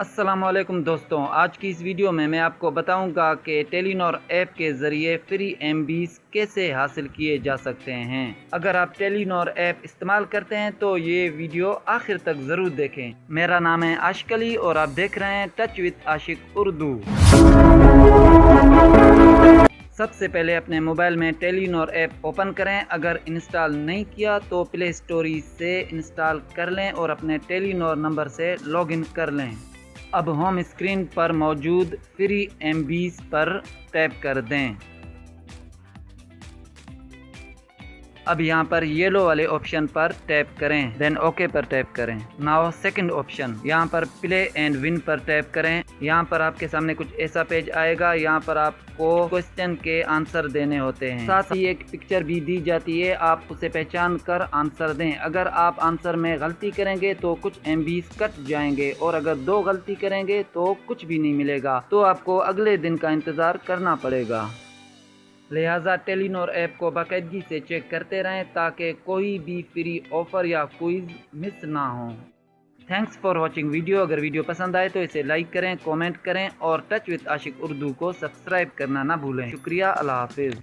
अस्सलाम वालेकुम दोस्तों, आज की इस वीडियो में मैं आपको बताऊंगा कि टेलीनॉर ऐप के ज़रिए फ्री MBs कैसे हासिल किए जा सकते हैं। अगर आप टेलीनॉर ऐप इस्तेमाल करते हैं तो ये वीडियो आखिर तक ज़रूर देखें। मेरा नाम है आशिक अली और आप देख रहे हैं टच विद आशिक उर्दू। सबसे पहले अपने मोबाइल में टेलीनॉर ऐप ओपन करें। अगर इंस्टॉल नहीं किया तो प्ले स्टोर से इंस्टॉल कर लें और अपने टेलीनॉर नंबर से लॉगिन कर लें। अब होम स्क्रीन पर मौजूद फ्री MBs पर टैप कर दें। अब यहाँ पर येलो वाले ऑप्शन पर टैप करें, देन ओके पर टैप करें। नाउ सेकंड ऑप्शन, यहाँ पर प्ले एंड विन पर टैप करें। यहाँ पर आपके सामने कुछ ऐसा पेज आएगा। यहाँ पर आपको क्वेश्चन के आंसर देने होते हैं, साथ ही एक पिक्चर भी दी जाती है, आप उसे पहचान कर आंसर दें। अगर आप आंसर में गलती करेंगे तो कुछ MBs कट जाएंगे और अगर 2 गलती करेंगे तो कुछ भी नहीं मिलेगा, तो आपको अगले दिन का इंतज़ार करना पड़ेगा। लिहाजा टेलीनॉर ऐप को बाकायदगी से चेक करते रहें ताकि कोई भी फ्री ऑफर या क्विज मिस ना हो। Thanks for watching video. अगर वीडियो पसंद आए तो इसे लाइक करें, कमेंट करें और टच विद आशिक उर्दू को सब्सक्राइब करना ना भूलें। शुक्रिया, अल्लाह हाफिज़।